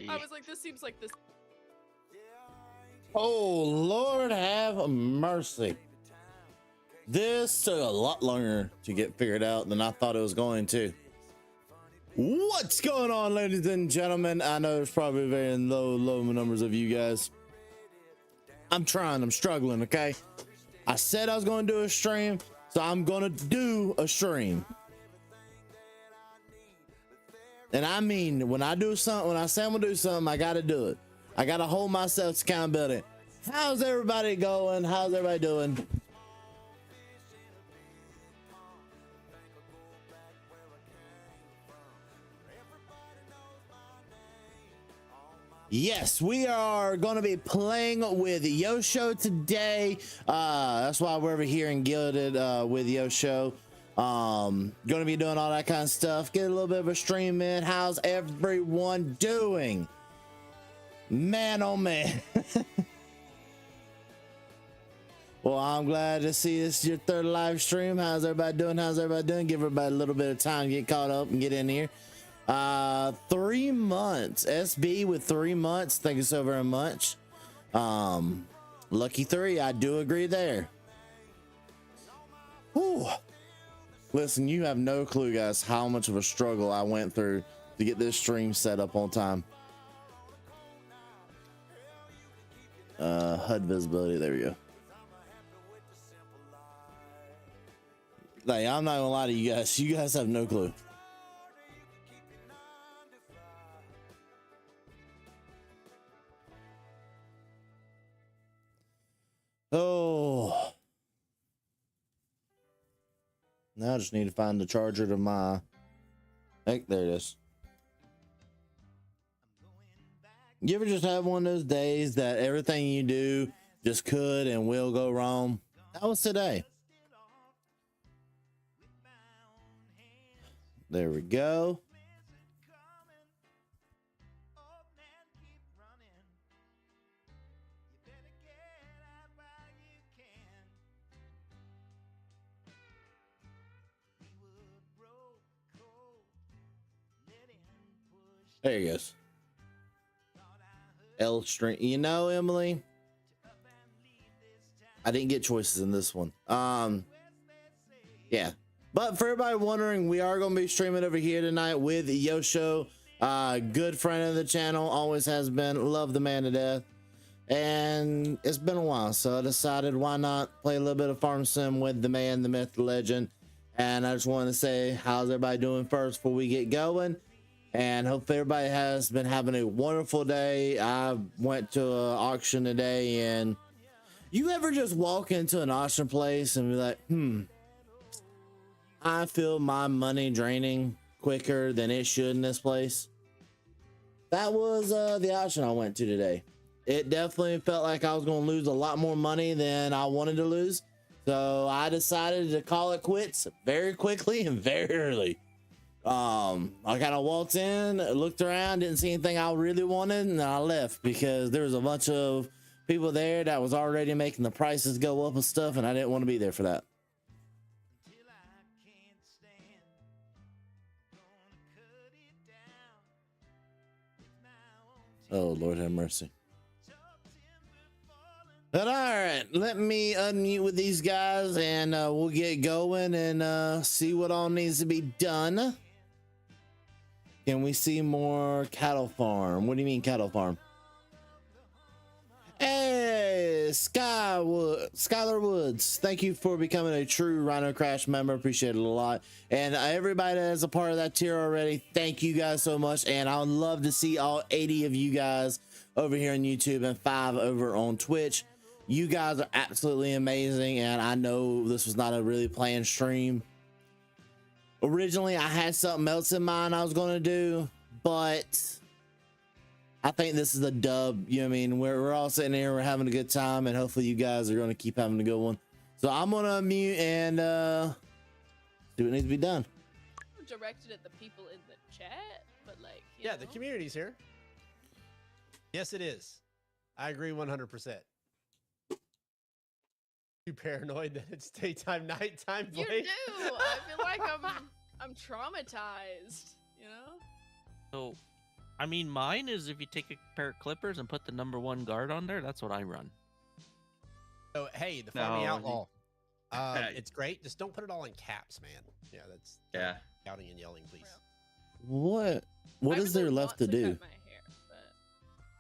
I was like, this seems like this. Oh, Lord have mercy. This took a lot longer to get figured out than I thought it was going to. What's going on, ladies and gentlemen? I know there's probably very low numbers of you guys. I'm trying, I'm struggling, okay? I said I was going to do a stream, so I'm going to do a stream. And I mean, when I do something, when I say I'm going to do something, I got to do it. I got to hold myself to accountability. How's everybody going? How's everybody doing? Yes, we are going to be playing with Yosho today. That's why we're over here in Gilded with Yosho. Going to be doing all that kind of stuff. Get a little bit of a stream in. How's everyone doing? Man, oh man. Well, I'm glad to see this your third live stream. How's everybody doing? How's everybody doing? Give everybody a little bit of time to get caught up and get in here. 3 months. SB with 3 months. Thank you so very much. Lucky 3. I do agree there. Whew. Listen, you have no clue, guys, how much of a struggle I went through to get this stream set up on time. HUD visibility. There we go. Like, I'm not gonna lie to you guys. You guys have no clue. Oh. Now I just need to find the charger to my... Heck, there it is. You ever just have one of those days that everything you do just could and will go wrong? That was today. There we go. There he goes. L string. You know, Emily, I didn't get choices in this one. Yeah. But for everybody wondering, we are going to be streaming over here tonight with Yosho. Good friend of the channel, always has been. Love the man to death. And it's been a while, so I decided why not play a little bit of Farm Sim with the man, the myth, the legend. And I just want to say, how's everybody doing first before we get going? And hope everybody has been having a wonderful day. I went to an auction today, and you ever just walk into an auction place and be like, I feel my money draining quicker than it should in this place. That was the auction I went to today. It definitely felt like I was going to lose a lot more money than I wanted to lose. So I decided to call it quits very quickly and very early. I kind of walked in, looked around, didn't see anything I really wanted, and I left because there was a bunch of people there that was already making the prices go up and stuff, and I didn't want to be there for that. Oh, Lord have mercy. But all right, let me unmute with these guys, and we'll get going and see what all needs to be done. Can we see more cattle farm? What do you mean cattle farm? Hey, Skylar Woods, thank you for becoming a true Rhino Crash member. Appreciate it a lot. And everybody that is a part of that tier already, thank you guys so much. And I would love to see all 80 of you guys over here on YouTube and 5 over on Twitch. You guys are absolutely amazing. And I know this was not a really planned stream. Originally, I had something else in mind I was going to do, but I think this is a dub. You know what I mean? We're all sitting here, we're having a good time, and hopefully you guys are going to keep having a good one. So I'm going to unmute and see what needs to be done. Directed at the people in the chat, but like, yeah, the community's here. Yes, it is. I agree 100%. You paranoid that it's daytime, nighttime? You do. I feel like I'm traumatized. You know. So I mean, mine is if you take a pair of clippers and put the #1 guard on there, that's what I run. So hey, the farming No, outlaw. Yeah. It's great. Just don't put it all in caps, man. Yeah, that's Yeah. shouting and yelling, please. What I is there really left want to do? cut my hair, but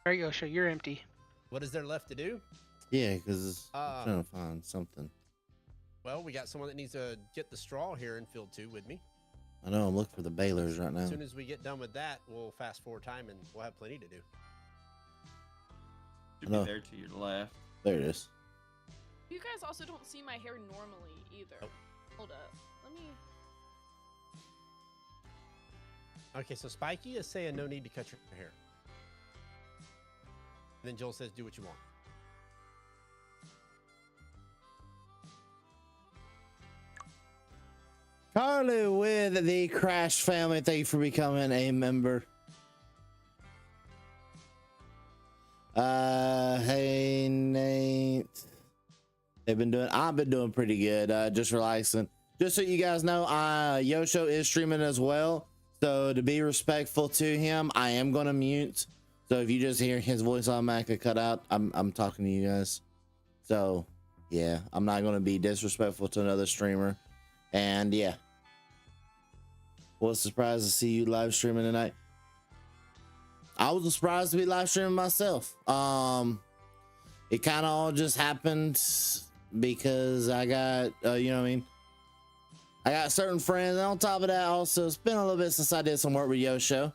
There you go, show you're empty. What is there left to do? Yeah, because I'm trying to find something. Well, we got someone that needs to get the straw here in field 2 with me. I know I'm looking for the balers right now. As soon as we get done with that, we'll fast forward time and we'll have plenty to do. Should No. be there to your left. There it is. you guys also don't see my hair normally either. Nope. Hold up. Let me. Okay, so Spiky is saying no need to cut your hair. And then Joel says do what you want. Carly with the Crash family, thank you for becoming a member. Hey Nate. I've been doing pretty good. Just relaxing. Just so you guys know, Yosho is streaming as well. So to be respectful to him, I am gonna mute. So if you just hear his voice automatically cut out, I'm talking to you guys. So yeah, I'm not gonna be disrespectful to another streamer. And yeah, was surprised to see you live streaming tonight. I was surprised to be live streaming myself. It kind of all just happened because I got, you know what I mean? I got certain friends, and on top of that, also it's been a little bit since I did some work with Yosho,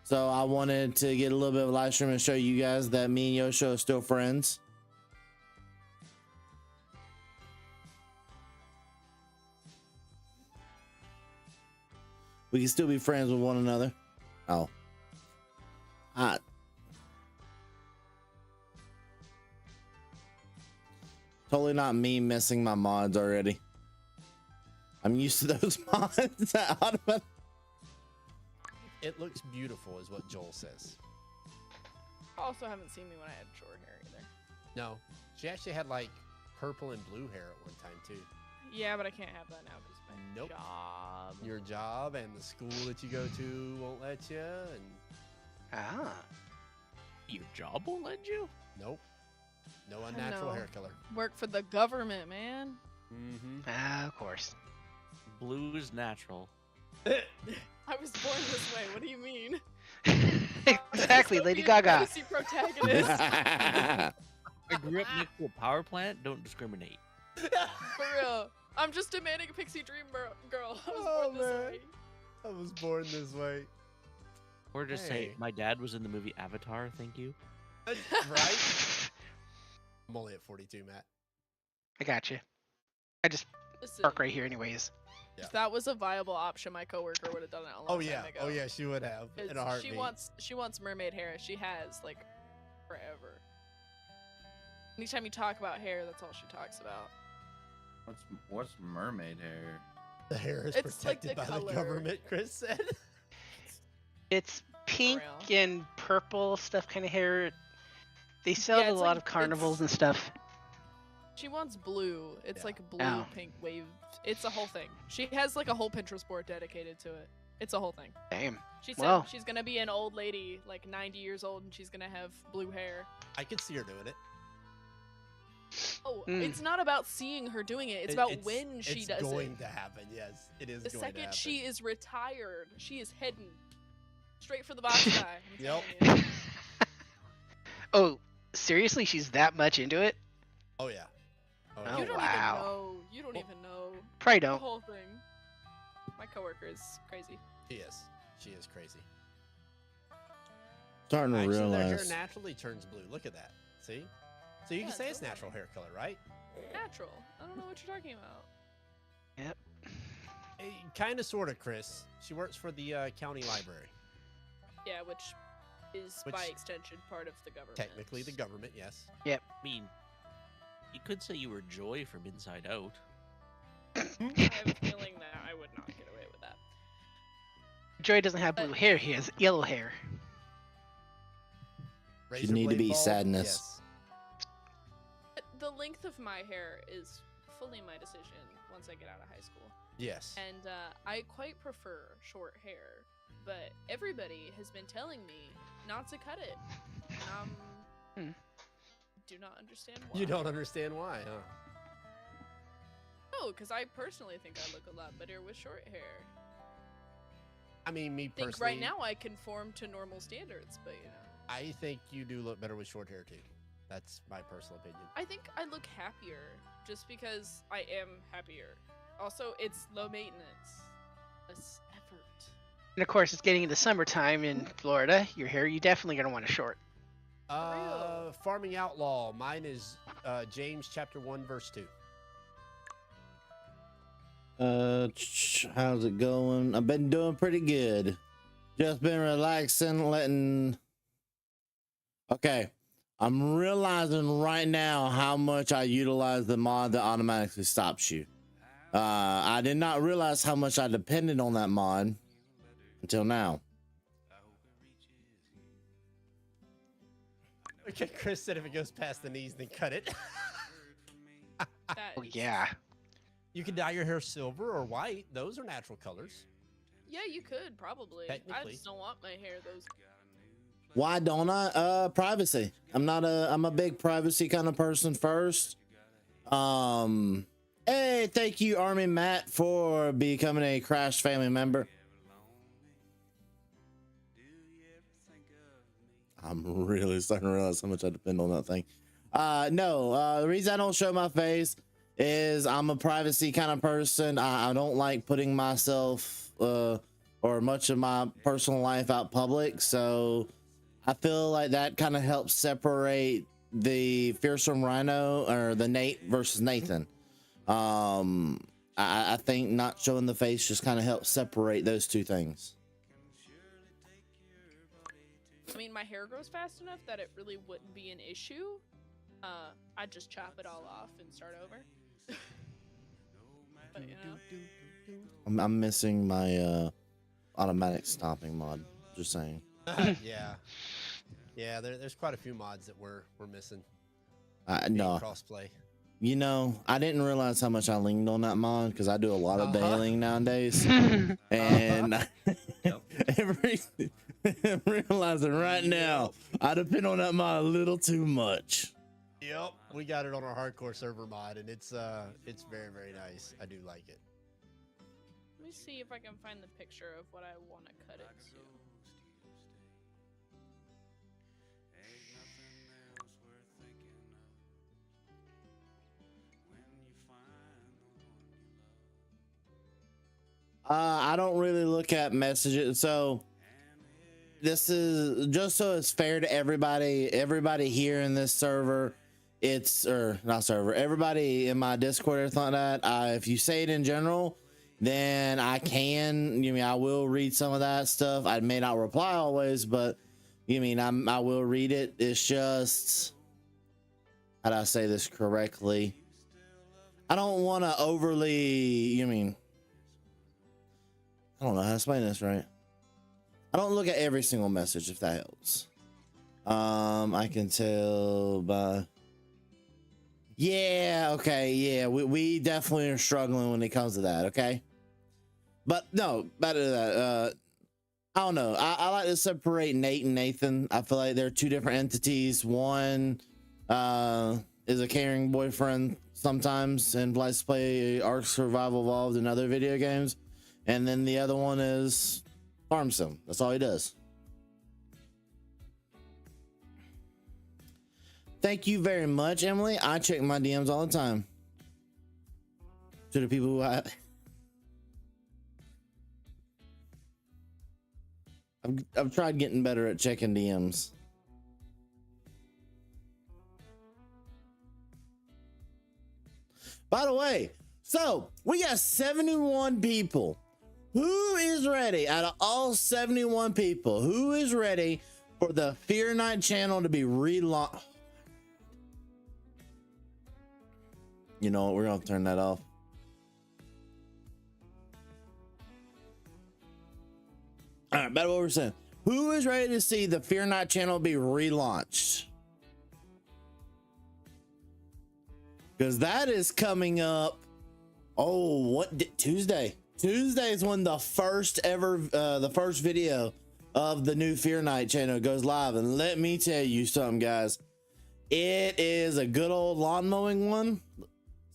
so I wanted to get a little bit of a live stream and show you guys that me and Yosho are still friends. We can still be friends with one another. Oh. Totally not me missing my mods already. I'm used to those mods. It looks beautiful, is what Joel says. Also, haven't seen me when I had short hair either. No, she actually had like purple and blue hair at one time too. Yeah, but I can't have that now because my Nope. job. Your job and the school that you go to won't let you, and Ah. Your job won't let you? nope, no unnatural know. hair color. Work for the government, man. Mm-hmm. Ah, of course. Blue is natural. I was born this way. What do you mean? Exactly, Dystopian Lady Gaga. fantasy protagonist. I grew up next to a power plant. Don't discriminate. For real. I'm just a manic pixie dream girl. I was Oh, born this man. way. I was born this way. Or just Hey. say, my dad was in the movie Avatar, thank you. Right? I'm only at 42, Matt. I got you. I just Listen, park right here anyways. Yeah. if that was a viable option, my coworker would have done it a long Oh time yeah, ago. oh yeah, she would have in a 'Cause heartbeat. she wants mermaid hair. She has like forever. Anytime you talk about hair, that's all she talks about. What's mermaid hair? The hair is It's like protected the by color. the government, Chris said. It's pink real. and purple stuff kind of hair. They sell Yeah, it at a it's lot like- of carnivals it's- and stuff. She wants blue. It's Yeah. like blue, Oh. pink wave. It's a whole thing. She has like a whole Pinterest board dedicated to it. It's a whole thing. Damn. She said Well. she's gonna be an old lady, like 90 years old, and she's gonna have blue hair. I could see her doing it. Oh, Mm. it's not about seeing her doing it. It's about when she it's does going it. to happen. Yes, it is The going to second happen. she is retired, she is heading straight for the box guy. I'm Yep. telling you. Oh, seriously? She's that much into it? Oh yeah. Oh, Oh, You don't wow. even know. You don't Well- even know Probably the don't. whole thing. My coworker is crazy. She is. She is crazy. Starting to Actually, their hair realize. naturally turns blue. Look at that. See? So you Yeah, can say it's totally. natural hair color, right? Natural. I don't know what you're talking about. Kind of, sort of, Chris. She works for the county library. Yeah, which is by Which- extension part of the government. Technically, the government, yes. I mean, you could say you were Joy from Inside Out. I have a feeling that I would not get away with that. Joy doesn't have blue hair. He has yellow hair. Razor need to blade be bald? sadness. Yes. The length of my hair is fully my decision once I get out of high school. Yes. And I quite prefer short hair but everybody has been telling me not to cut it. And do not understand why. You don't understand why, huh? No, because I personally think I look a lot better with short hair. I mean, me I think personally, right now I conform to normal standards, but you know. I think you do look better with short hair too. That's my personal opinion. I think I look happier just because I am happier. Also, it's low maintenance. Less effort. And of course, it's getting into summertime in Florida. Your hair, you definitely gonna want a short. Farming Outlaw. Mine is James chapter 1 verse 2. How's it going? I've been doing pretty good. Just been relaxing, letting. Okay, I'm realizing right now how much I utilize the mod that automatically stops you. I did not realize how much I depended on that mod until now. Okay, Chris said if it goes past the knees, then cut it. That Oh is- yeah. You can dye your hair silver or white. Those are natural colors. Yeah, you could probably. I Technically. just don't want my hair those. Why don't I? Privacy. I'm a big privacy kind of person first. Hey, thank you, Army Matt, for becoming a Crash family member. I'm really starting to realize how much I depend on that thing. No, the reason I don't show my face is I'm a privacy kind of person. I don't like putting myself or much of my personal life out public. So I feel like that kind of helps separate the fearsome Rhino or the Nate versus Nathan. I think not showing the face just kind of helps separate those two things. I mean, my hair grows fast enough that it really wouldn't be an issue. I'd just chop it all off and start over. But you know. I'm missing my automatic stopping mod. Just saying. Yeah. Yeah, there's quite a few mods that we're missing. No, Crossplay. you know, I didn't realize how much I leaned on that mod because I do a lot of bailing nowadays, and I'm realizing right now I depend on that mod a little too much. Yep, we got it on our hardcore server mod, and it's very, very nice. I do like it. Let me see if I can find the picture of what I want to cut it to. I don't really look at messages, so this is just so it's fair to everybody here in this server. Everybody in my Discord or something like that. If you say it in general, then I will read some of that stuff. I may not reply always, but I will read it. It's just, how do I say this correctly? I don't want to overly, I don't know how to explain this right. I don't look at every single message, if that helps. I can tell by. Yeah, okay, yeah, we definitely are struggling when it comes to that, okay? But no, better than that. I don't know. I like to separate Nate and Nathan. I feel like they're two different entities. One is a caring boyfriend sometimes and likes to play Ark Survival Evolved and other video games. And then the other one is farm sim. That's all he does. Thank you very much, Emily. I check my DMs all the time. To the people who I've tried getting better at checking DMs. By the way, so we got 71 people. Who is ready out of all 71 people? Who is ready for the Fear Night channel to be relaunched? You know what? We're going to turn that off. All right, back to what we're saying. Who is ready to see the Fear Night channel be relaunched? Because that is coming up. Oh, Tuesday? Tuesday is when the first video of the new Fear Night channel goes live. And let me tell you something, guys. It is a good old lawn mowing one.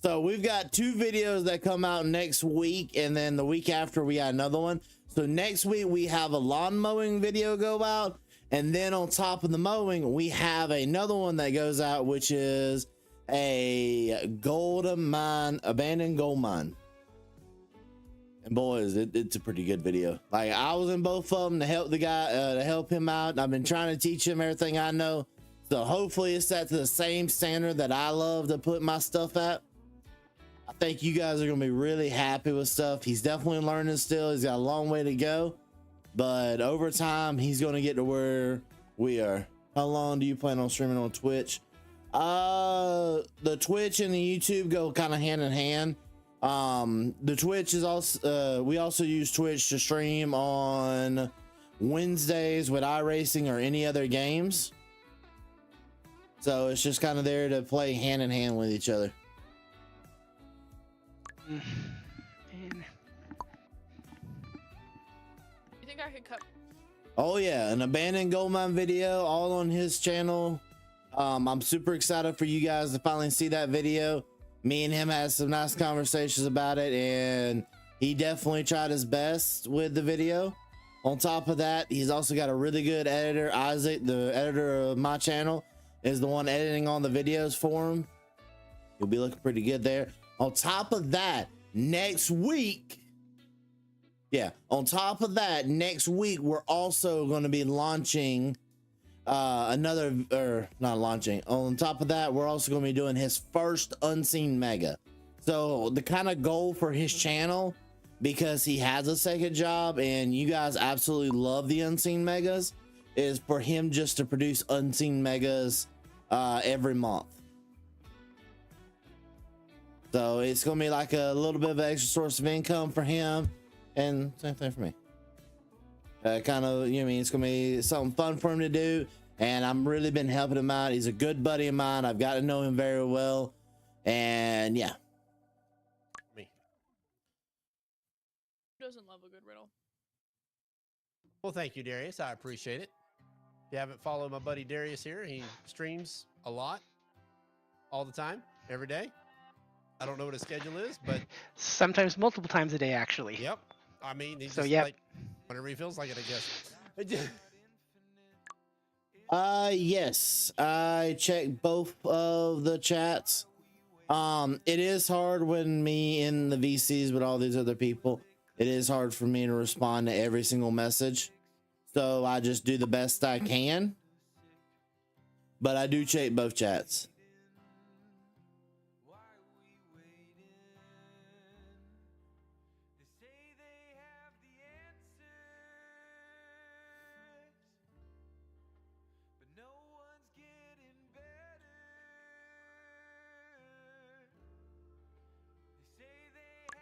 So we've got 2 videos that come out next week, and then the week after we got another one. So next week we have a lawn mowing video go out, and then on top of the mowing we have another one that goes out, which is a abandoned gold mine. And boys, it's a pretty good video. Like, I was in both of them to help the guy, to help him out. I've been trying to teach him everything I know. So hopefully it's set to the same standard that I love to put my stuff at. I think you guys are going to be really happy with stuff. He's definitely learning still. He's got a long way to go. But over time, he's going to get to where we are. How long do you plan on streaming on Twitch? The Twitch and the YouTube go kind of hand in hand. The Twitch is also, we also use Twitch to stream on Wednesdays with iRacing or any other games. So it's just kind of there to play hand in hand with each other. Man. You think I could cut? Oh yeah, an abandoned gold mine video all on his channel. I'm super excited for you guys to finally see that video. Me and him had some nice conversations about it, and he definitely tried his best with the video. On top of that, he's also got a really good editor. Isaac, the editor of my channel, is the one editing on the videos for him. He'll be looking pretty good there. On top of that, next week, we're also going to be launching on top of that, we're also going to be doing his first unseen mega. So the kind of goal for his channel, because he has a second job and you guys absolutely love the unseen megas, is for him just to produce unseen megas every month. So it's going to be like a little bit of an extra source of income for him, and same thing for me. Kind of, you know, I mean, it's going to be something fun for him to do, and I'm really been helping him out. He's a good buddy of mine. I've got to know him very well, and yeah. Me. Who doesn't love a good riddle? Well, thank you, Darius. I appreciate it. If you haven't followed my buddy Darius here, he streams a lot, all the time, every day. I don't know what his schedule is, but Sometimes multiple times a day, actually. yep. I mean, he's So, just yep. like whenever he feels like it, I guess. Yes, I checked both of the chats. It is hard when me in the VCs with all these other people. It is hard for me to respond to every single message. So I just do the best I can. But I do check both chats.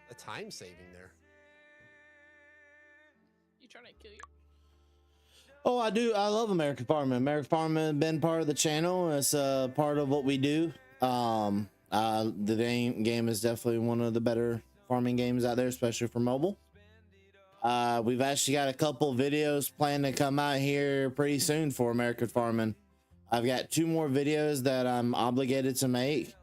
The time saving there. You trying to kill you? Oh, I do. I love American Farming. American Farming has been part of the channel. It's part of what we do. The game is definitely one of the better farming games out there, especially for mobile. We've actually got a couple videos planned to come out here pretty soon for American Farming. I've got 2 more videos that I'm obligated to make.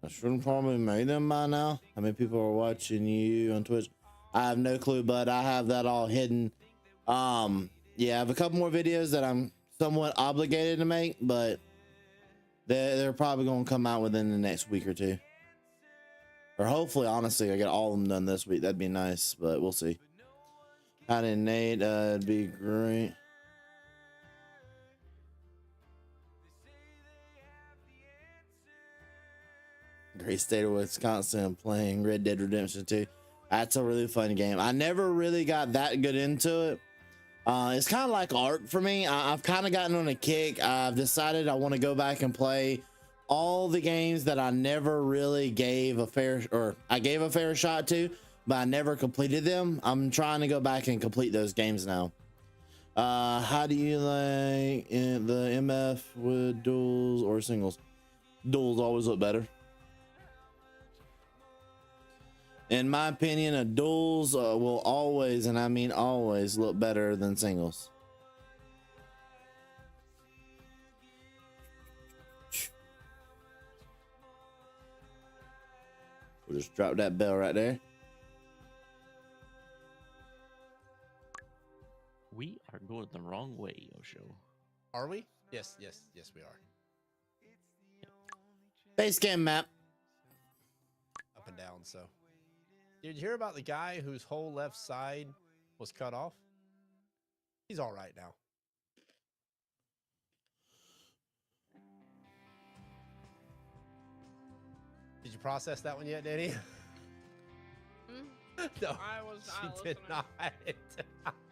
I should have probably made them by now. How many people are watching you on Twitch? I have no clue, but I have that all hidden. Yeah, I have a couple more videos that I'm somewhat obligated to make, but they're probably going to come out within the next week or 2. Or hopefully, honestly, I get all of them done this week. That'd be nice, but we'll see. How did Nate? It'd be great. Great state of Wisconsin playing Red Dead Redemption 2. That's a really fun game. I never really got that good into it. It's kind of like art for me. I've kind of gotten on a kick. I've decided I want to go back and play all the games that I never really gave a fair, or I gave a fair shot to, but I never completed them. I'm trying to go back and complete those games now. How do you like the MF with duels or singles? Duels always look better. In my opinion, a duels will always, and I mean always, look better than singles. We'll just drop that bell right there. We are going the wrong way, Yosho. Are we? Yes, we are. Base game map. Up and down, so. Did you hear about the guy whose whole left side was cut off? He's all right now. Did you process that one yet, Danny? Hmm? No, I was she not did listening. not.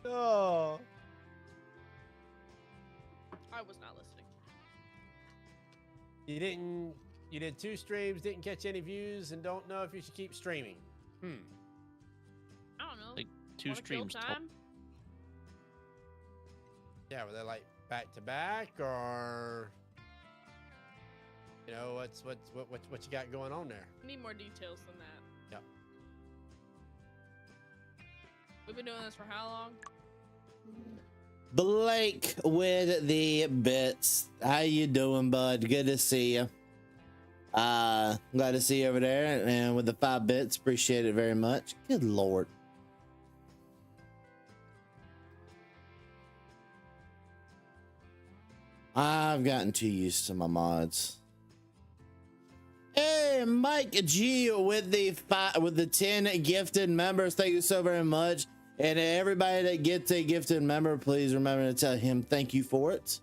Oh. I was not listening. You did 2 streams, didn't catch any views, and don't know if you should keep streaming. I don't know. Like 2 Wanna kill streams. time? Yeah, were they like back to back, or you know what you got going on there? Need more details than that. Yep. We've been doing this for how long? Blake with the bits. How you doing, bud? Good to see you. Glad to see you over there, and with the 5 bits, appreciate it very much. Good lord. I've gotten too used to my mods. Hey, Mike G with the 10 gifted members. Thank you so very much. And everybody that gets a gifted member, please remember to tell him thank you for it.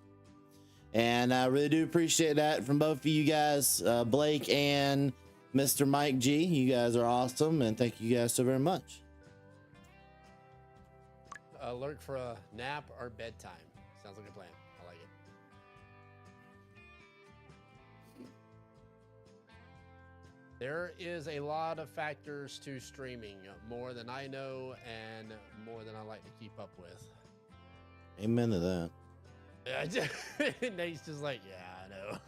And I really do appreciate that from both of you guys, Blake and Mr. Mike G. You guys are awesome, and thank you guys so very much. Alert for a nap or bedtime. Sounds like a plan. I like it. There is a lot of factors to streaming, more than I know and more than I like to keep up with. Amen to that. Yeah, Nate's just like, yeah, I know.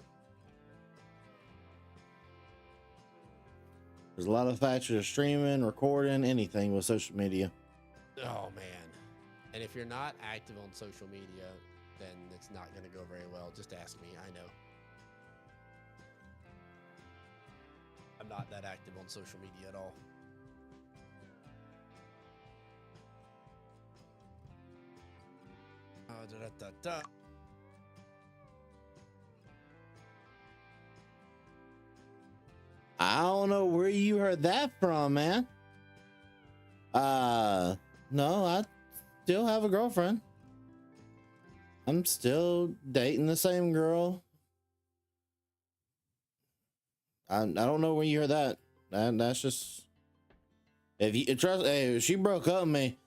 There's a lot of factors of streaming, recording, anything with social media. Oh man. And if you're not active on social media, then it's not going to go very well. Just ask me. I know. I'm not that active on social media at all. Da. I don't know where you heard that from, man. No, I still have a girlfriend. I'm still dating the same girl. I don't know where you heard that. That's just, if you trust, hey, she broke up with me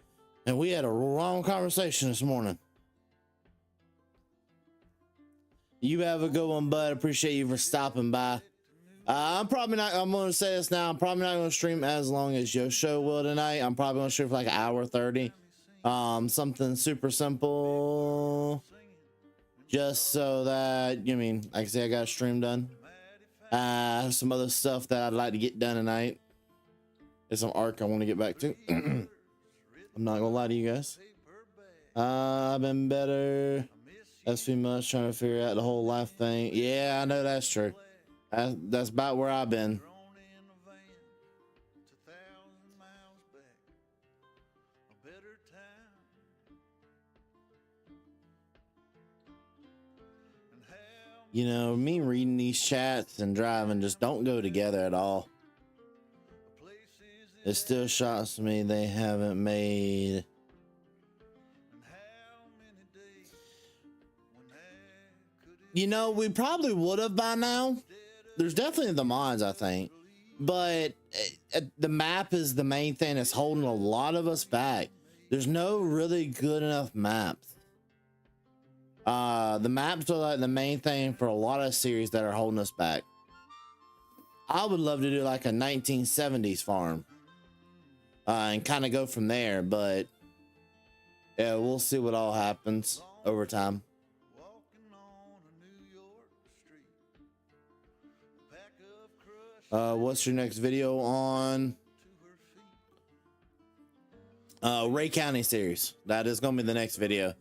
and we had a wrong conversation this morning. You have a good one, bud. Appreciate you for stopping by. I'm probably not, I'm going to say this now. I'm probably not going to stream as long as your show will tonight. I'm probably going to stream for like an hour 30. Something super simple. Just so that, I mean, like I say, I got a stream done. I have some other stuff that I'd like to get done tonight. There's some arc I want to get back to. I'm not going to lie to you guys. I've been better. That's too much trying to figure out the whole life thing. Yeah, I know that's true. That's about where I've been. You know, me reading these chats and driving just don't go together at all. It still shocks me they haven't made. You know, we probably would have by now. There's definitely the mods, I think. But the map is the main thing that's holding a lot of us back. There's no really good enough maps. The maps are like the main thing for a lot of series that are holding us back. I would love to do like a 1970s farm. And kind of go from there, but yeah, we'll see what all happens over time. What's your next video on? Ray County series. That is gonna be the next video.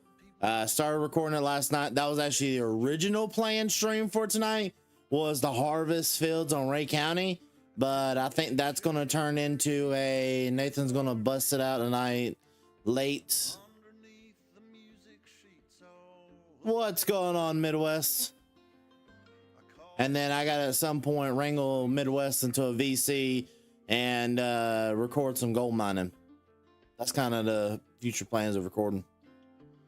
Started recording it last night. That was actually the original planned stream for tonight, was the harvest fields on Ray County, but I think that's gonna turn into a Nathan's gonna bust it out tonight late. What's going on, Midwest? And then I gotta at some point wrangle Midwest into a VC and record some gold mining. That's kind of the future plans of recording.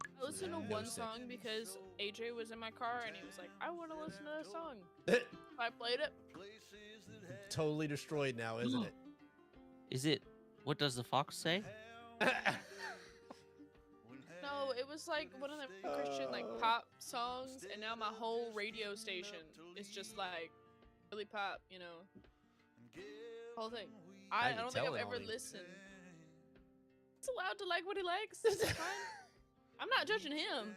I listened to one song because AJ was in my car and he was like, I want to listen to a song. I played it. Totally destroyed now, isn't it? Is it? What does the fox say? No, it was like one of the Christian like pop songs, and now my whole radio station is just like really pop, you know. Whole thing. I don't think I've ever listened. He's allowed to like what he likes. It's fine. I'm not judging him.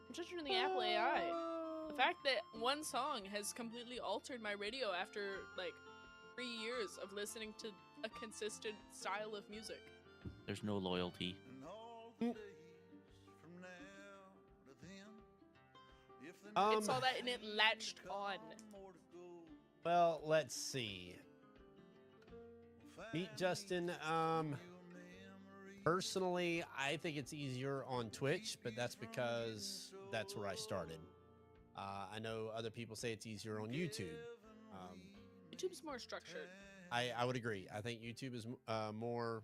I'm judging the Apple AI. The fact that one song has completely altered my radio after like 3 years of listening to a consistent style of music. There's no loyalty. It's all that and it latched on. Well, let's see. Meet Justin. Personally, I think it's easier on Twitch, but that's because that's where I started. I know other people say it's easier on YouTube. YouTube's more structured. I would agree. I think YouTube is more,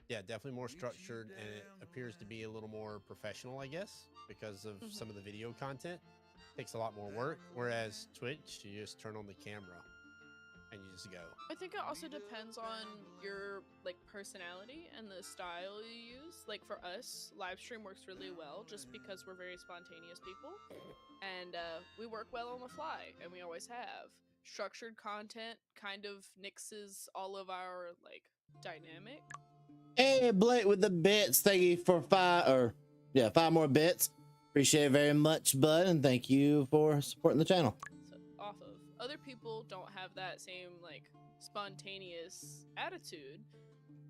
yeah, definitely more structured, and it appears to be a little more professional, I guess, because of some of the video content. Takes a lot more work, whereas Twitch, you just turn on the camera and you just go. I think it also depends on your like personality and the style you use. Like for us, live stream works really well just because we're very spontaneous people, and we work well on the fly, and we always have. Structured content kind of nixes all of our like dynamic. Hey, Blake with the bits. Thank you for 5 more bits. Appreciate it very much, bud, and thank you for supporting the channel. So off of other people don't have that same like spontaneous attitude,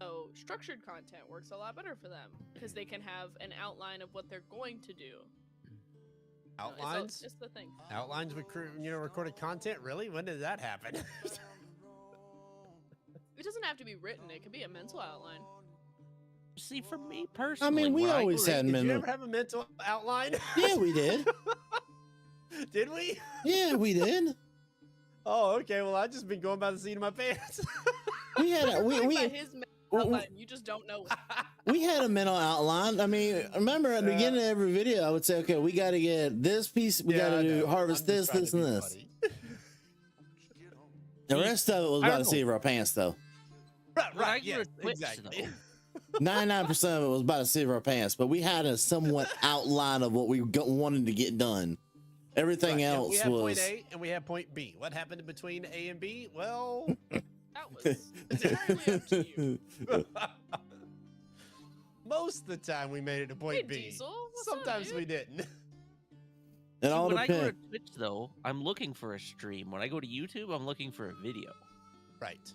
so structured content works a lot better for them because they can have an outline of what they're going to do. Outlines? It's the thing. Outlines with recorded content? Really? When did that happen? It doesn't have to be written. It could be a mental outline. See, for me personally, I mean, we when always had Did you mental. ever have a mental outline? Yeah, we did. Did we? Yeah, we did. Oh, okay. Well, I've just been going by the seat of my pants. We had a, By his mental outline, you just don't know it. we had a mental outline. I mean, remember at the beginning of every video, I would say, okay, we got to get this piece. We got to do harvest this, this, and this. The rest of it was by the seat of our pants, though. Right. Yes, Yes, exactly. 99% of it was by the seat of our pants, but we had a somewhat outline of what we wanted to get done. Everything else we had was. point A and we had point B. What happened in between A and B? Well, That was entirely up to you. most of the time we made it to Hey, point B. Diesel, what's up, Sometimes dude? we didn't. It all when I go to depends. Twitch, though, I'm looking for a stream. When I go to YouTube, I'm looking for a video. Right.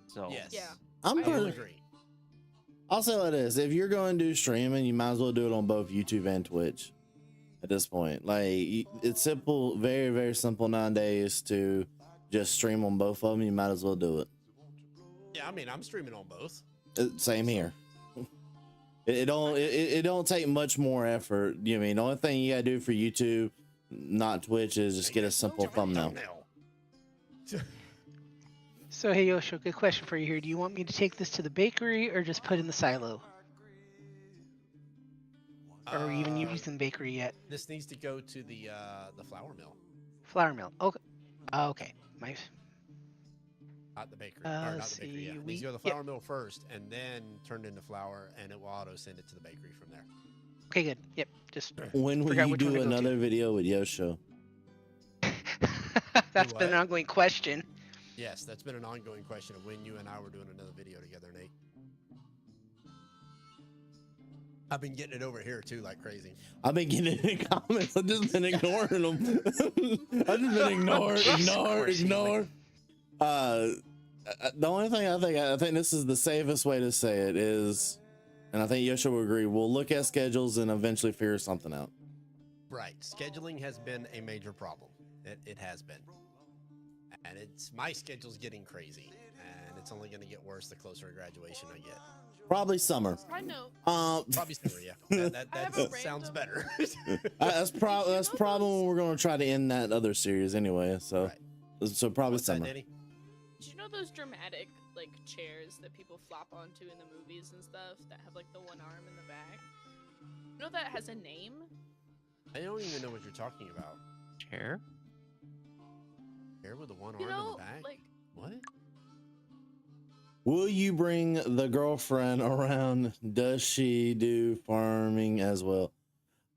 So Yes. Yeah. I'm I I will pretty. agree. I'll say like this: if you're going to do streaming, you might as well do it on both YouTube and Twitch. At this point, like it's simple, very, very simple nowadays to just stream on both of them. You might as well do it. Yeah, I mean, I'm streaming on both. Same here. It don't take much more effort. You mean the only thing you gotta do for YouTube, not Twitch, is just get a simple thumbnail. So, hey, Yosho, good question for you here. Do you want me to take this to the bakery or just put in the silo? Or are we even using the bakery yet? This needs to go to the flour mill, Flour mill. Okay. Okay. My. not the bakery. Or not the bakery. Yeah. see, It needs to go to the yep. flour mill first, and then turned into flour, and it will auto send it to the bakery from there. Okay, good. Yep. Just. When will Forgot you which one do to go to. another video with Yosho? That's been an what? ongoing question. Yes, that's been an ongoing question of when you and I were doing another video together, Nate. I've been getting it over here too, like crazy. I've been getting in comments. I've just been ignoring them. I've just been ignore. The only thing I think this is the safest way to say it is, and I think Yosha will agree, we'll look at schedules and eventually figure something out. Right. Scheduling has been a major problem. It has been. And my schedule's getting crazy. And it's only going to get worse the closer to graduation I get. Probably summer. I know. Probably summer, yeah. That I have a sounds random- better. That's know probably those- when we're going to try to end that other series anyway. So, Right. so probably What's that, summer. Danny? Do you know those dramatic like chairs that people flop onto in the movies and stuff that have like the one arm in the back? You know that has a name? I don't even know what you're talking about. Chair? Here with the one You arm in know, the back? like What? Will you bring the girlfriend around? Does she do farming as well?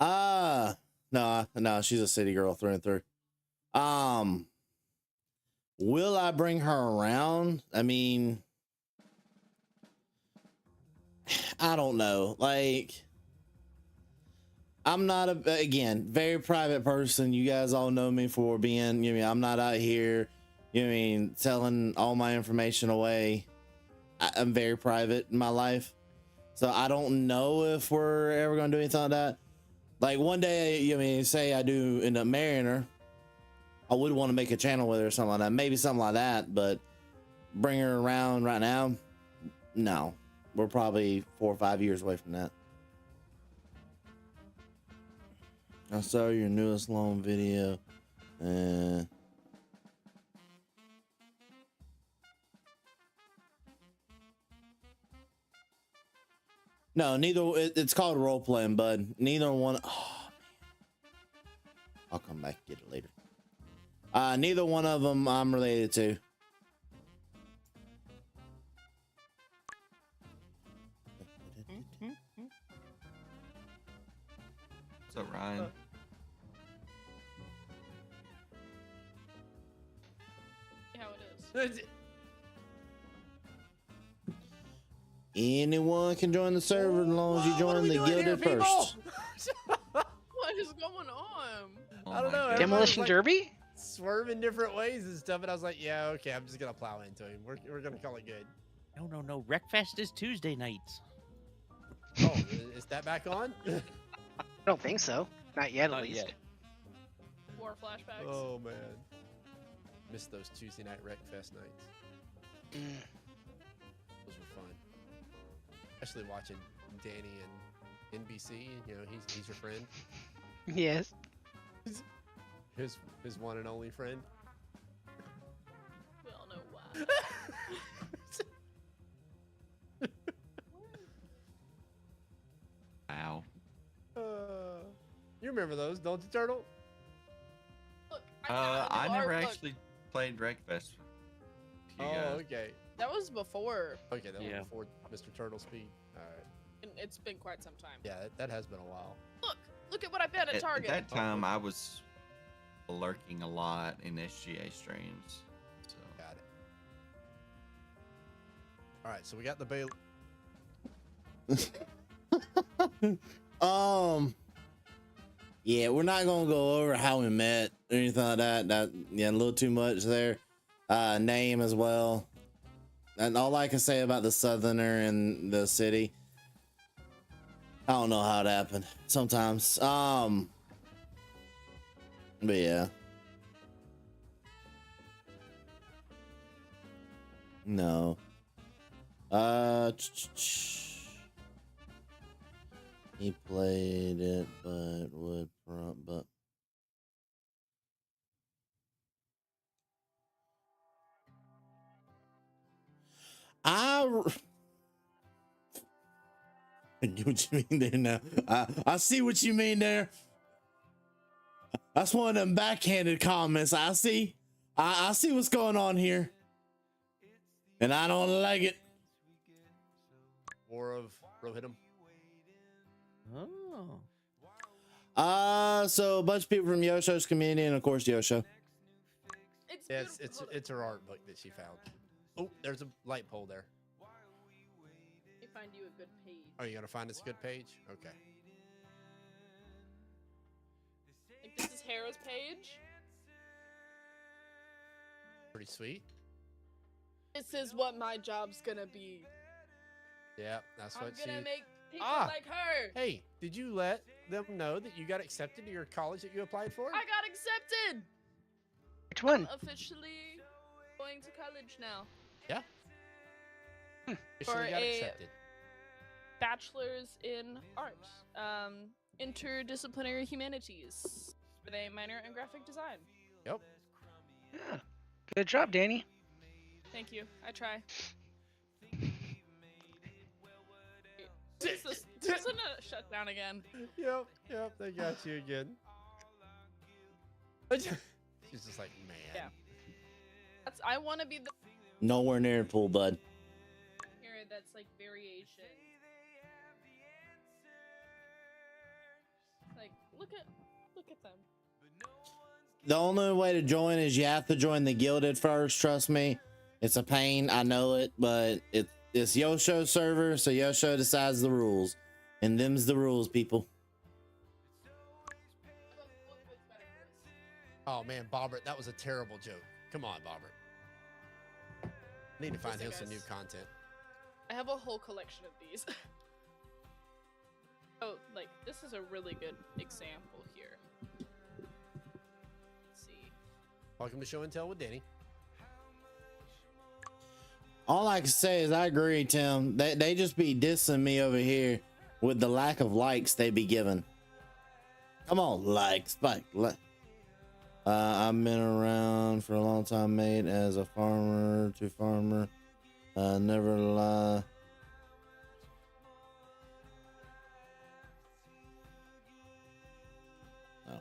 No, she's a city girl through and through. Will I bring her around? I mean, I don't know. Like, I'm not again, very private person. You guys all know me for being, I'm not out here, telling all my information away. I'm very private in my life. So I don't know if we're ever going to do anything like that. Like one day, say I do end up marrying her, I would want to make a channel with her or something like that. Maybe something like that, but bring her around right now, no. We're probably 4 or 5 years away from that. I saw your newest long video. No, it's called role playing, bud. Neither one. Oh, man. I'll come back and get it later. Neither one of them I'm related to. What's up, Ryan? how it is. Anyone can join the server as long as you Whoa, what are join we the doing here, Gilbert people? first. What is going on? Oh I don't my know, goodness. Demolition like- Derby? Swerving different ways and stuff, and I was like, yeah, okay, I'm just gonna plow into him. We're gonna call it good. No. Wreckfest is Tuesday nights. Oh, is that back on? I don't think so. Not yet, at Not least. yet. War flashbacks. Oh man, missed those Tuesday night Wreckfest nights. Mm. Those were fun, especially watching Danny and NBC. He's your friend, Yes. his one and only friend. We all know why. Wow. You remember those, don't you, Turtle? Look, I know never our- look, actually played Wreckfest. You Oh, guys. okay. That was before, Okay, that Yeah. was before Mr. Turtle Speed. All right. and it's been quite some time. Yeah, that has been a while. Look at what I bet at At Target. that time, I was lurking a lot in SGA streams. So Got it. All right, so we got the Bailey. Yeah, we're not gonna go over how we met or anything like that. A little too much there. Name as well. And all I can say about the Southerner and the city, I don't know how it happened. Sometimes. But yeah. No. He played it, but would but I get what you mean there now. I see what you mean there. That's one of them backhanded comments. I see what's going on here. And I don't like it. War of Rohittim. Oh. So a bunch of people from Yosho's community and of course Yosho. It's Yeah, beautiful. it's Look, it's her art book that she found. Oh, there's a light pole there. let me find you a good page. Are you gonna find us a good page? Okay. Like this is Hera's page. Pretty sweet. This is what my job's gonna be. Yeah, that's I'm what she. gonna make people Ah! like her. Hey, did you let them know that you got accepted to your college that you applied for? I got accepted. Which one? Officially going to college now. Yeah. For Officially got a- accepted. Bachelor's in art, interdisciplinary humanities, with a minor in graphic design. Yep. Yeah. Good job, Danny. Thank you. I try. Jesus, this isn't a shutdown again. Yep. They got you again. She's just like, man. Yeah. I want to be the Nowhere near the pool, bud. here that's like variation. Like, look at them. The only way to join is you have to join the Gilded first. Trust me, it's a pain. I know it, but it's Yosho server, so Yosho decides the rules, and them's the rules, people. Oh man, Bobbert, that was a terrible joke. Come on, Bobbert. I need to find him Listen, some new guys. content. I have a whole collection of these. Oh, like, this is a really good example here. Let's see. Welcome to Show and Tell with Danny. All I can say is I agree, Tim. They just be dissing me over here with the lack of likes they be giving. Come on, likes, Spike. I've been around for a long time, mate, as a farmer to farmer. Never lie. Oh.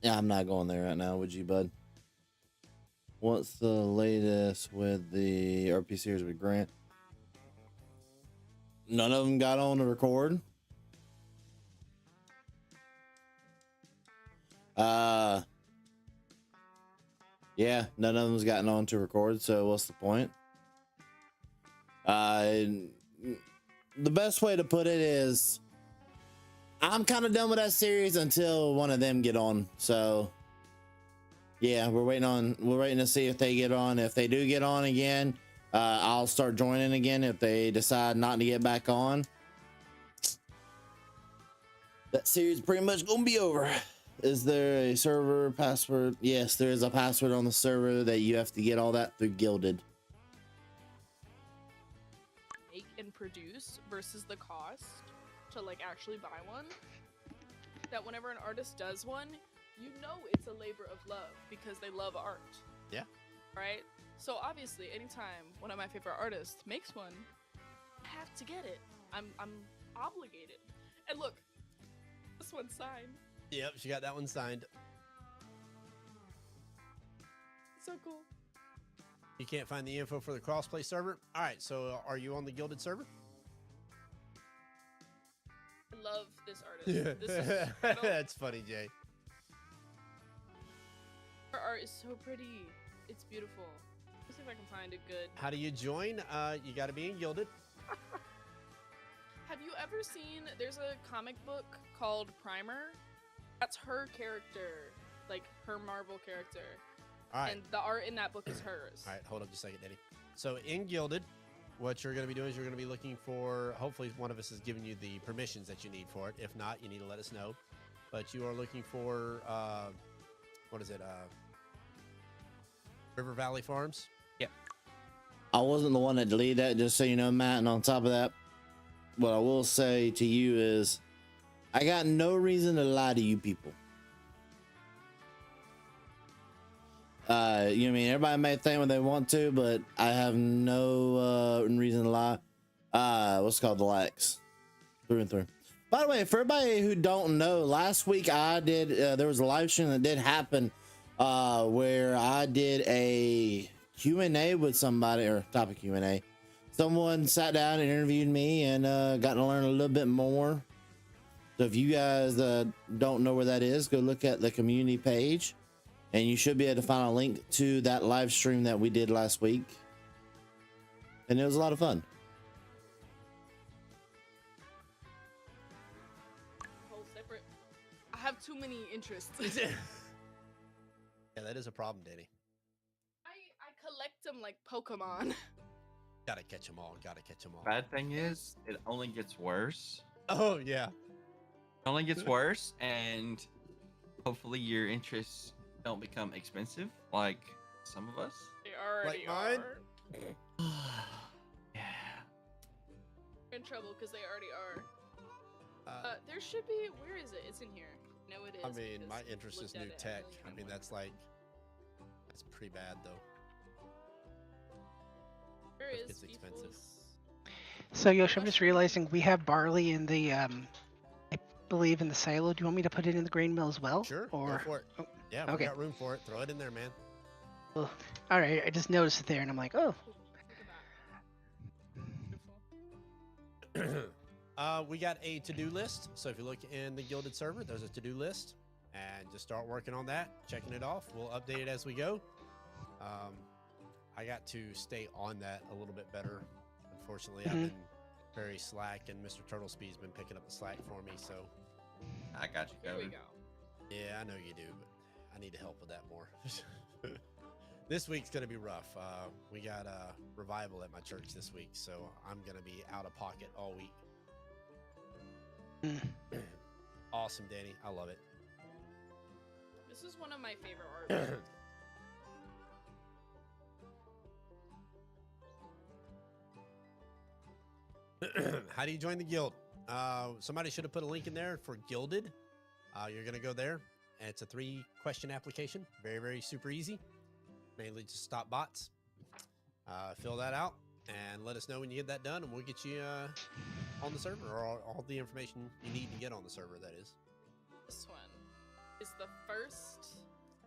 Yeah, I'm not going there right now, would you, bud? What's the latest with the RP series with Grant? None of them got on to record. Yeah, none of them's gotten on to record, so what's the point? The best way to put it is I'm kind of done with that series until one of them get on. So yeah, we're waiting to see if they get on. If they do get on again, I'll start joining again. If they decide not to get back on, that series is pretty much gonna be over. Is there a server password? Yes, there is a password on the server that you have to get all that through Gilded. Make and produce versus the cost to like actually buy one. That whenever an artist does one, you know it's a labor of love because they love art. Yeah. Right? So obviously anytime one of my favorite artists makes one, I have to get it. I'm obligated. And look, this one's signed. Yep, she got that one signed. So cool. You can't find the info for the crossplay server. All right, so are you on the Gilded server? I love this artist. This is That's funny, Jay. her art is so pretty. It's beautiful. Let's see if I can find a good. How do you join? You got to be in Gilded. Have you ever seen? There's a comic book called Primer. That's her character, like her Marvel character, All right. and the art in that book is hers. All right, hold up just a second, Danny. So in Gilded, what you're going to be doing is you're going to be looking for, hopefully one of us is giving you the permissions that you need for it. If not, you need to let us know. But you are looking for, what is it? River Valley Farms. I wasn't the one that deleted that, just so you know, Matt. And on top of that, what I will say to you is I got no reason to lie to you people. You know what I mean? Everybody may think what they want to, but I have no reason to lie. What's it called? The likes. Through and through. By the way, for everybody who don't know, last week I did, there was a live stream that did happen where I did a Q&A with somebody, or topic Q&A, someone sat down and interviewed me and got to learn a little bit more. So if you guys don't know where that is, go look at the community page, and you should be able to find a link to that live stream that we did last week. And it was a lot of fun. Whole separate. I have too many interests. Yeah, that is a problem, Danny. I collect them like Pokemon. Gotta catch them all. Gotta catch them all. Bad thing is, it only gets worse. Oh yeah. It only gets worse, and hopefully your interests don't become expensive like some of us. They already Like mine? are. Yeah. We're in trouble because they already are. There should be. Where is it? It's in here. No, it is. I mean, my because interest is looked at new it tech. really I mean, quickly. that's pretty bad though. Where It is gets expensive. Beefles? So Yosh, I'm just realizing we have barley in the I believe in the silo. Do you want me to put it in the grain mill as well? Sure. Or Go for it. oh, Yeah, we okay. got room for it. Throw it in there, man. all right, I just noticed it there, and I'm like, oh, Look at that. Beautiful. We got a to-do list. So if you look in the Gilded server, there's a to-do list, and just start working on that, checking it off. We'll update it as we go. I got to stay on that a little bit better. Unfortunately, I've been very slack, and Mr. Turtlespeed's been picking up the slack for me. So I got you Here we covered. go. yeah, I know you do, but I need to help with that more. This week's gonna be rough. We got a revival at my church this week, so I'm gonna be out of pocket all week. Awesome, Danny. I love it. This is one of my favorite art. How do you join the guild? Somebody should have put a link in there for Gilded. You're gonna go there, and it's a 3-question application. Very, very super easy. Mainly just stop bots. Fill that out and let us know when you get that done, and we'll get you on the server, or all the information you need to get on the server. That is. This one is the first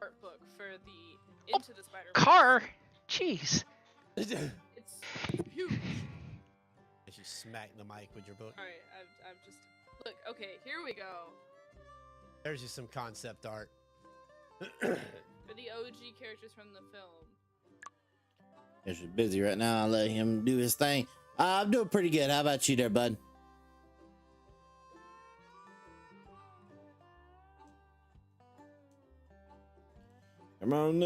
art book for the Into the Spider-Verse. car. Jeez. It's huge. As you smack the mic with your book. All right, I've just look. Okay, here we go. There's just some concept art. For the OG characters from the film. He's busy right now. I'll let him do his thing. I'm doing pretty good. How about you there, bud? Come on,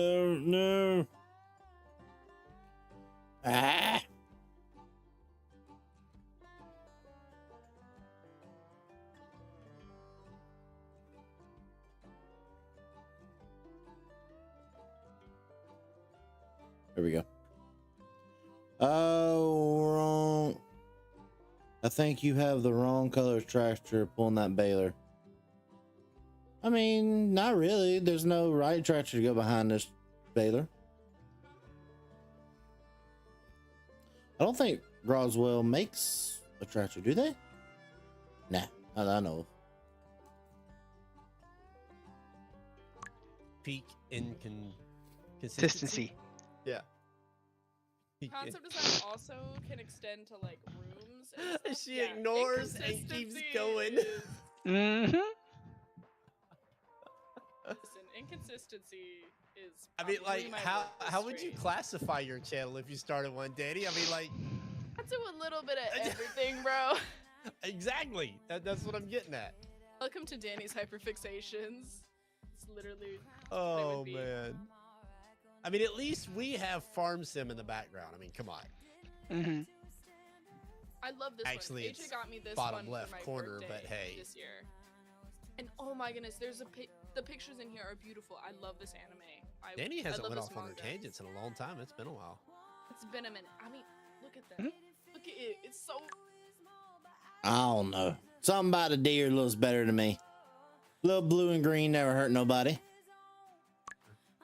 no. Ah. There we go. Oh, wrong. I think you have the wrong color tractor pulling that baler. I mean, not really. There's no right tractor to go behind this baler. I don't think Roswell makes a tractor, do they? Nah, I know. Peak inconsistency. Consistency. Yeah. Peak in- Concept design also can extend to like rooms. And stuff. She Yeah, ignores and keeps inconsistency going. is- Mm-hmm. Listen, inconsistency is. I mean, probably like, my how worst would you trait. classify your channel if you started one, Danny? I mean, like, I do a little bit of everything, bro. exactly. That's what I'm getting at. Welcome to Danny's hyperfixations. It's literally. Oh would be. man. I mean, at least we have Farm Sim in the background. I mean, come on. Mm-hmm. I love this Actually, one. it's AJ got me this bottom one left for my corner, birthday but hey. this year. And oh my goodness, there's the pictures in here are beautiful. I love this anime. Danny hasn't love went this off on her manga. tangents in a long time. It's been a while. It's been a minute. I mean, look at that. Mhm. Look at it. It's so. I don't know. Something about a deer looks better to me. Little blue and green never hurt nobody.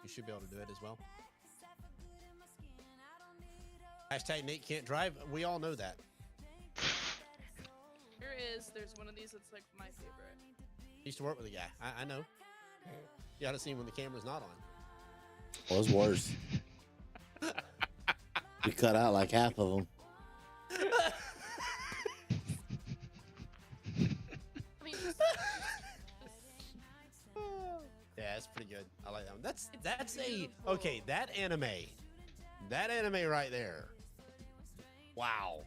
You should be able to do it as well. Hashtag Nate can't drive. We all know that. Here is. There's one of these that's like my favorite. Used to work with a guy. I know. You ought to see him when the camera's not on. Was worse. We cut out like half of them. that's okay. That anime right there. Wow.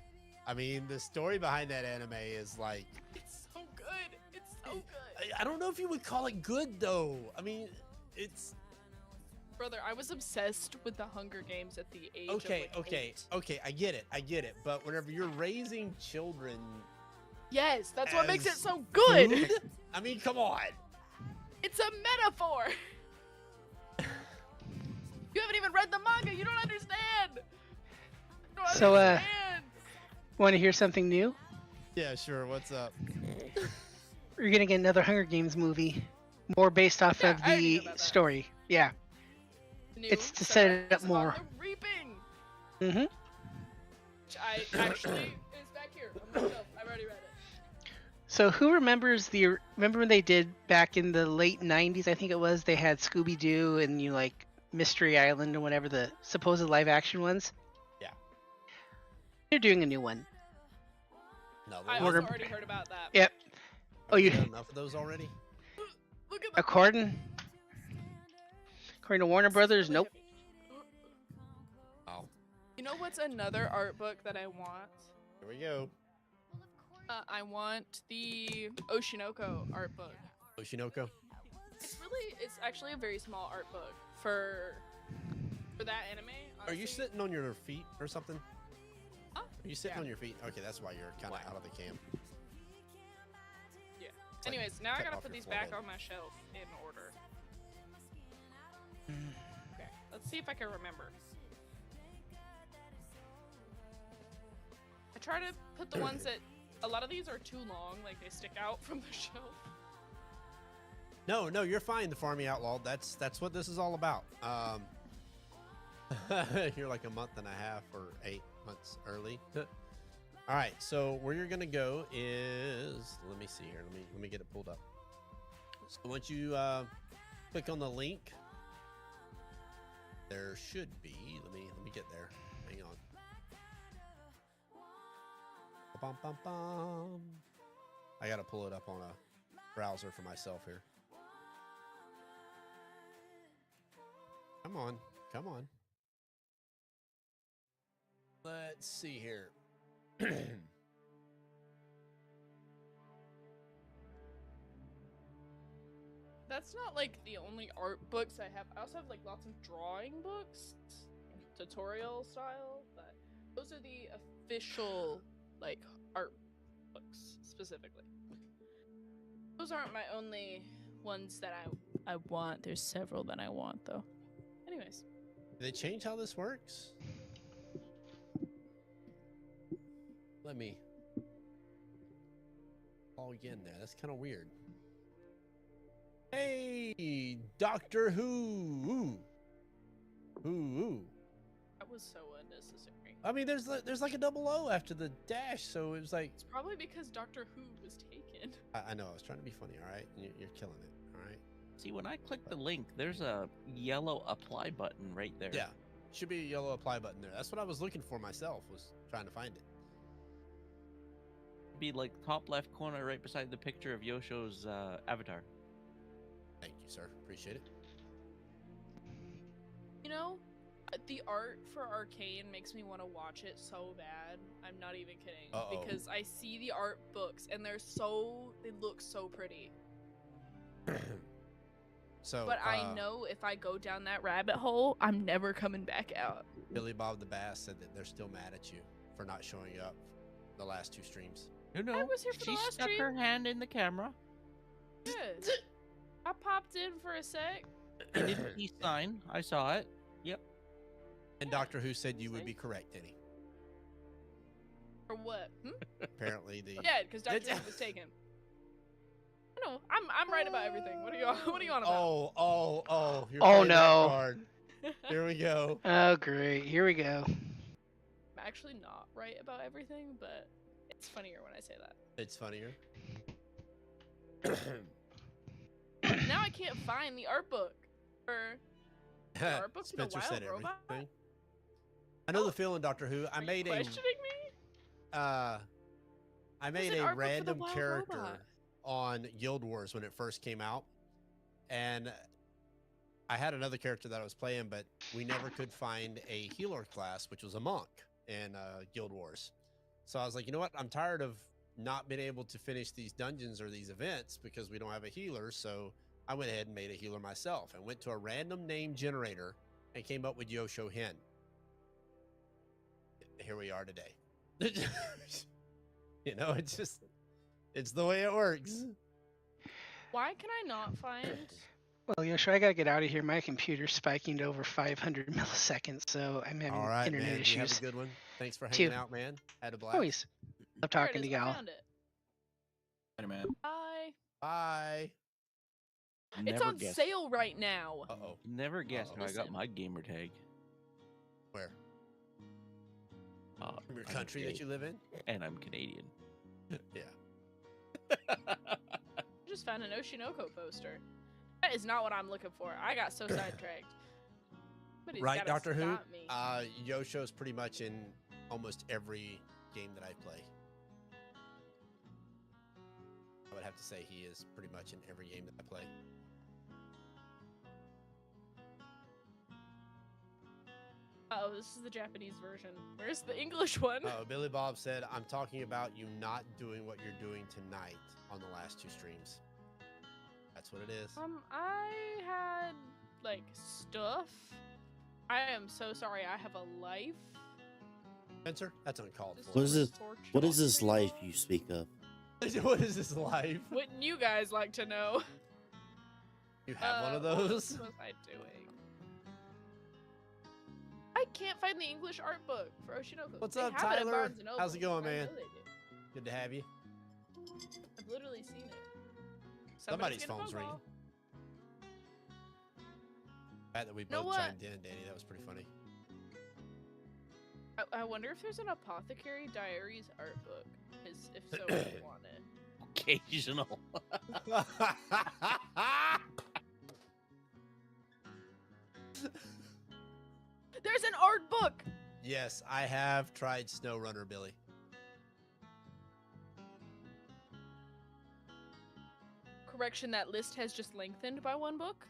I mean, the story behind that anime is like, It's so good. It's so good. I don't know if you would call it good though. I mean, it's Brother, I was obsessed with the Hunger Games at the age of okay. like 8. I get it. But whenever you're raising children, Yes, that's what makes it as so good. food? I mean, come on. It's a metaphor. You haven't even read the manga. You don't understand. You don't So, understand. Want to hear something new? Yeah, sure. What's up? We're gonna get another Hunger Games movie, more based off Yeah, of I already the know about that. story. Yeah. New it's to set it up Sunrise more. on the Reaping, Mm-hmm. which I actually is back here on my shelf. I've already read it. So who remembers remember when they did back in the late 90s, I think it was, they had Scooby Doo and Mystery Island and whatever the supposed live action ones? Yeah. They're doing a new one. No, I Warner- also already heard about that. Yep. Oh, you done enough of those already? Look at the according to Warner Brothers, nope. Oh, You know what's another art book that I want? here we go. I want the Oshinoko art book. Oshinoko. It's actually a very small art book for that anime. Are you honestly. sitting on your feet or something? Huh? Are you sitting Yeah. on your feet? Okay, that's why you're kind of out of the cam. Yeah. It's like Anyways, now I cut gotta off put your these back forehead. on my shelf in order. Okay, let's see if I can remember. I try to put the ones that a lot of these are too long, like they stick out from the shelf. No, you're fine, the Farming Outlaw. That's what this is all about. You're like a month and a half or 8 months early. All right, so where you're gonna go is, let me see here. Let me get it pulled up. So once you click on the link, there should be. Let me get there. Hang on. Bum, bum, bum. I gotta pull it up on a browser for myself here. Come on. Let's see here. That's not like the only art books I have. I also have like lots of drawing books, tutorial style, but those are the official like art books specifically. Those aren't my only ones that I want. There's several that I want though. Anyways, Did they change how this works? Let me log in there. That's kind of weird. Hey, Doctor Who. Ooh. that was so unnecessary. I mean, there's like a double O after the dash, so it was like. It's probably because Doctor Who was taken. I know. I was trying to be funny. All right, you're killing it. All right. See, when I click the link, there's a yellow apply button right there. Yeah, should be a yellow apply button there. That's what I was looking for myself. Was trying to find it. Be like top left corner, right beside the picture of Yosho's avatar. Thank you, sir. Appreciate it. You know, the art for Arcane makes me want to watch it so bad. I'm not even kidding. Uh-oh. Because I see the art books and they look so pretty. So, But I know if I go down that rabbit hole, I'm never coming back out. Billy Bob the Bass said that they're still mad at you for not showing up the last 2 streams. You know, was here for the she last stuck stream. her hand in the camera. Good. I popped in for a sec. Did he sign? I saw it. Yep. And Doctor Who said you would be correct, Denny. For what? Apparently the Yeah, because Dr. Who was taken. I know. I'm right about everything. What are you on about? Oh, your Oh, favorite no. card. Here we go. Oh, great. Here we go. I'm actually not right about everything, but it's funnier when I say that. It's funnier. Now I can't find the art book for art book for the Spencer Wild said Robot? everything. I know the feeling, Doctor Who. I Are you made questioning me? I made an a art book for the random Wild character Robot. on Guild Wars when it first came out, and I had another character that I was playing, but we never could find a healer class, which was a monk in Guild Wars. So I was like, you know what? I'm tired of not being able to finish these dungeons or these events because we don't have a healer. So I went ahead and made a healer myself and went to a random name generator and came up with Yosho Hen. Here we are today. You know, it's the way it works. Why can I not find? Well, Yoshi, I gotta get out of here. My computer's spiking to over 500 milliseconds, so I'm having All right, internet man. You have issues. a good one. Thanks for Too. hanging out, man. Had a blast. Always love There it talking to is, I y'all. found it. Later, man. Bye. Bye. It's on sale right now. Uh-oh. Never guessed how I got Listen. my gamer tag. Where? From your I'm country that gay, you live in? and I'm Canadian. Yeah. I just found an Oshinoko poster. That is not what I'm looking for. I got so sidetracked. Somebody's Right, gotta Doctor Who? stop me. Yosho's pretty much in almost every game that I play. I would have to say he is pretty much in every game that I play. Oh, this is the Japanese version. Where's the English one? Billy Bob said, I'm talking about you not doing what you're doing tonight on the last 2 streams. That's what it is. I had like stuff. I am so sorry. I have a life. Spencer, that's uncalled Just for. What is this? unfortunate. What is this life you speak of? What is this life? Wouldn't you guys like to know? You have one of What those? was I doing? I can't find the English art book for Oshinoko. What's They up, have it at Tyler? Barnes and How's it Noble. going, I man? know they do. Good to have you. I've literally seen it. Somebody's getting a phone's phone ringing. call. The fact that we know both what? chimed in, Danny, that was pretty funny. I wonder if there's an Apothecary Diaries art book. If so, I want it. Occasional. There's an art book! Yes, I have tried SnowRunner, Billy. Correction, that list has just lengthened by 1 book.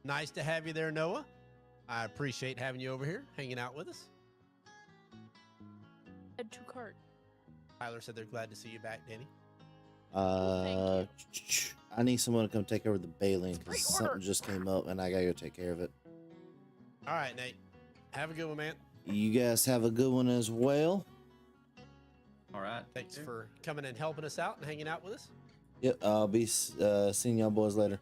Nice to have you there, Noah. I appreciate having you over here, hanging out with us. Add to cart. Tyler said they're glad to see you back, Danny. I need someone to come take over the bailing because Great something order. just came up and I gotta go take care of it. All right, Nate. Have a good one, man. You guys have a good one as well. All right. Thanks for coming and helping us out and hanging out with us. Yep, I'll be seeing y'all boys later.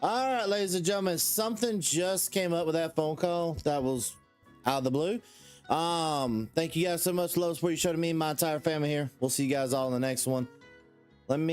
All right, ladies and gentlemen, something just came up with that phone call that was out of the blue. Thank you guys so much. Love support you showed to me and my entire family here. We'll see you guys all in the next one. Let me